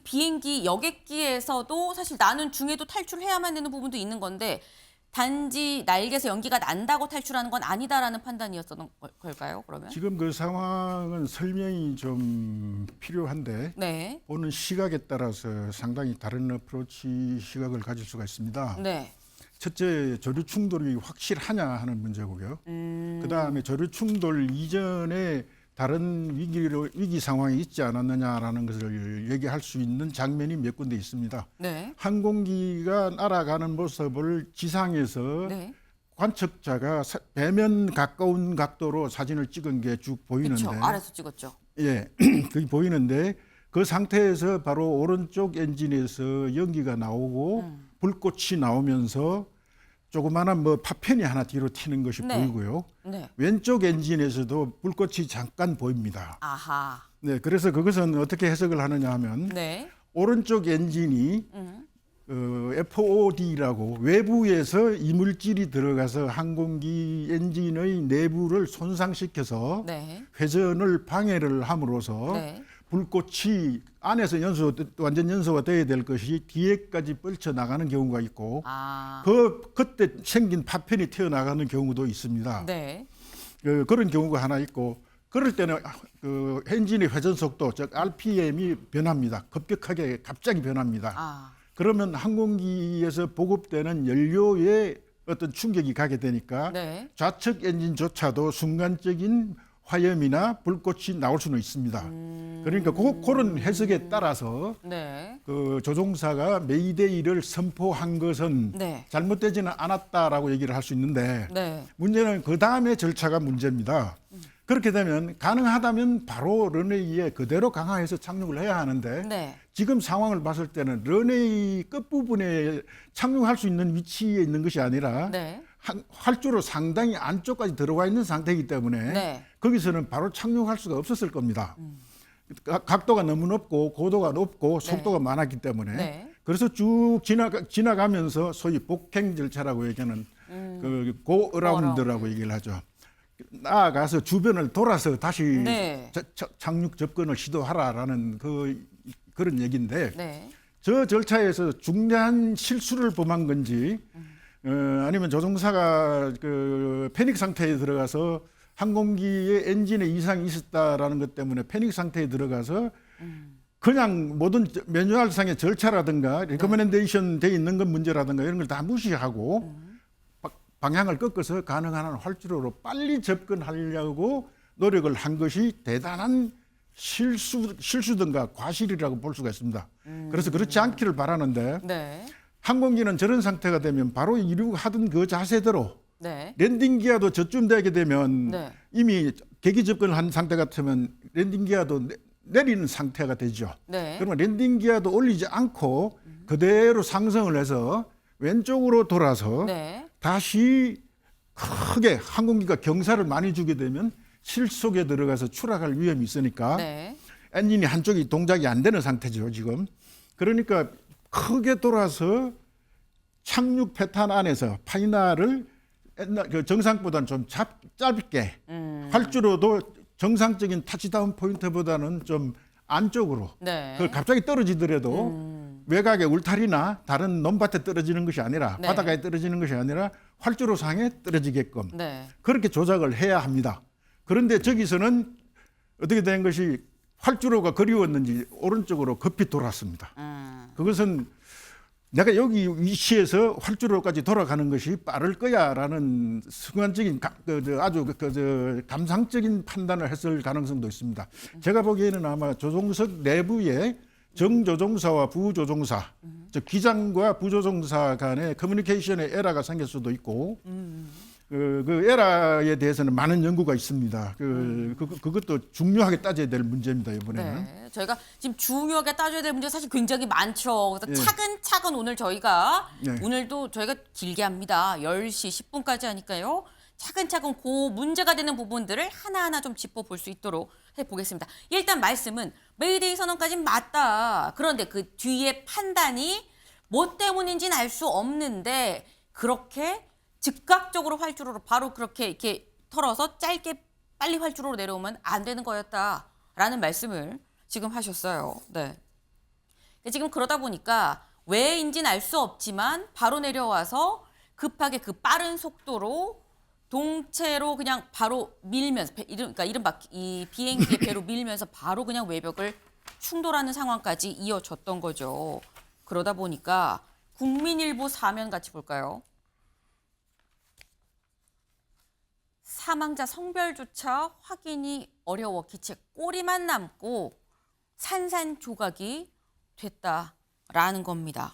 비행기 여객기에서도 사실 나는 중에도 탈출해야만 되는 부분도 있는 건데 단지 날개에서 연기가 난다고 탈출하는 건 아니다라는 판단이었던 걸까요? 그러면? 지금 그 상황은 설명이 좀 필요한데 네. 보는 시각에 따라서 상당히 다른 어프로치 시각을 가질 수가 있습니다. 네. 첫째, 조류 충돌이 확실하냐 하는 문제고요. 그다음에 조류 충돌 이전에 다른 위기 상황이 있지 않았느냐라는 것을 얘기할 수 있는 장면이 몇 군데 있습니다. 네. 항공기가 날아가는 모습을 지상에서 네. 관측자가 배면 가까운 각도로 사진을 찍은 게 쭉 보이는데, 그렇죠. 아래서 찍었죠. 예, 그게 보이는데 그 상태에서 바로 오른쪽 엔진에서 연기가 나오고 불꽃이 나오면서 조그마한 파편이 하나 뒤로 튀는 것이 네. 보이고요. 네. 왼쪽 엔진에서도 불꽃이 잠깐 보입니다. 아하. 네, 그래서 그것은 어떻게 해석을 하느냐 하면 네. 오른쪽 엔진이 FOD라고 외부에서 이물질이 들어가서 항공기 엔진의 내부를 손상시켜서 네. 회전을 방해를 함으로써 네. 불꽃이 안에서 완전 연소가 돼야 될 것이 뒤에까지 뻗쳐 나가는 경우가 있고 아. 그때 생긴 파편이 튀어나가는 경우도 있습니다. 네. 그런 경우가 하나 있고 그럴 때는 그 엔진의 회전 속도 즉 RPM이 변합니다. 급격하게 갑자기 변합니다. 아. 그러면 항공기에서 보급되는 연료에 어떤 충격이 가게 되니까 네. 좌측 엔진조차도 순간적인 화염이나 불꽃이 나올 수는 있습니다. 그러니까 그런 해석에 따라서 네. 그 조종사가 메이데이를 선포한 것은 네. 잘못되지는 않았다라고 얘기를 할 수 있는데 네. 문제는 그 다음에 절차가 문제입니다. 그렇게 되면 가능하다면 바로 런웨이에 그대로 강하해서 착륙을 해야 하는데 네. 지금 상황을 봤을 때는 런웨이 끝부분에 착륙할 수 있는 위치에 있는 것이 아니라 네. 활주로 상당히 안쪽까지 들어가 있는 상태이기 때문에 네. 거기서는 바로 착륙할 수가 없었을 겁니다. 각도가 너무 높고 고도가 높고 속도가 많았기 때문에 네. 그래서 쭉 지나가면서 소위 복행 절차라고 얘기하는 그 고어라운드라고 얘기를 하죠. 나아가서 주변을 돌아서 다시 네. 착륙 접근을 시도하라라는 그런 얘기인데 네. 저 절차에서 중대한 실수를 범한 건지 아니면 조종사가 그 패닉 상태에 들어가서 항공기의 엔진에 이상이 있었다라는 것 때문에 패닉 상태에 들어가서 그냥 모든 매뉴얼상의 절차라든가 리커멘데이션 돼 있는 건 문제라든가 이런 걸 다 무시하고 방향을 꺾어서 가능한 한 활주로로 빨리 접근하려고 노력을 한 것이 대단한 실수든가 과실이라고 볼 수가 있습니다. 그래서 그렇지 않기를 바라는데 네. 항공기는 저런 상태가 되면 바로 이륙하던 그 자세대로 네. 랜딩 기어도 저쯤 되게 되면 네. 이미 계기 접근을 한 상태 같으면 랜딩 기어도 내리는 상태가 되죠. 네. 그러면 랜딩 기어도 올리지 않고 그대로 상승을 해서 왼쪽으로 돌아서 네. 다시 크게 항공기가 경사를 많이 주게 되면 실속에 들어가서 추락할 위험이 있으니까 네. 엔진이 한쪽이 동작이 안 되는 상태죠 지금. 그러니까 크게 돌아서 착륙 패턴 안에서 파이널을 그 정상보다는 좀 짧게 활주로도 정상적인 타치다운 포인트보다는 좀 안쪽으로 네. 그걸 갑자기 떨어지더라도 외곽의 울타리나 다른 논밭에 떨어지는 것이 아니라 네. 바닷가에 떨어지는 것이 아니라 활주로 상에 떨어지게끔 네. 그렇게 조작을 해야 합니다. 그런데 저기서는 어떻게 된 것이 활주로가 그리웠는지 오른쪽으로 급히 돌았습니다. 그것은 내가 여기 위치에서 활주로까지 돌아가는 것이 빠를 거야라는 순간적인 아주 감상적인 판단을 했을 가능성도 있습니다. 제가 보기에는 아마 조종석 내부에 정조종사와 부조종사, 즉 기장과 부조종사 간의 커뮤니케이션에 에러가 생길 수도 있고 그 에러에 대해서는 많은 연구가 있습니다. 그것도 중요하게 따져야 될 문제입니다, 이번에는. 네. 저희가 지금 중요하게 따져야 될 문제가 사실 굉장히 많죠. 그래서 예. 차근차근 오늘 저희가 네. 오늘도 저희가 길게 합니다. 10시 10분까지 하니까요. 차근차근 그 문제가 되는 부분들을 하나하나 좀 짚어볼 수 있도록 해보겠습니다. 일단 말씀은 메이데이 선언까지는 맞다. 그런데 그 뒤에 판단이 뭐 때문인지는 알 수 없는데 그렇게 즉각적으로 활주로로 바로 그렇게 이렇게 털어서 짧게 빨리 활주로로 내려오면 안 되는 거였다라는 말씀을 지금 하셨어요. 네. 지금 그러다 보니까 왜인지는 알 수 없지만 바로 내려와서 급하게 그 빠른 속도로 동체로 그냥 바로 밀면서 그러니까 이른바 이 비행기의 배로 밀면서 바로 그냥 외벽을 충돌하는 상황까지 이어졌던 거죠. 그러다 보니까 국민일보 사면 같이 볼까요? 사망자 성별조차 확인이 어려워 기체 꼬리만 남고 산산조각이 됐다라는 겁니다.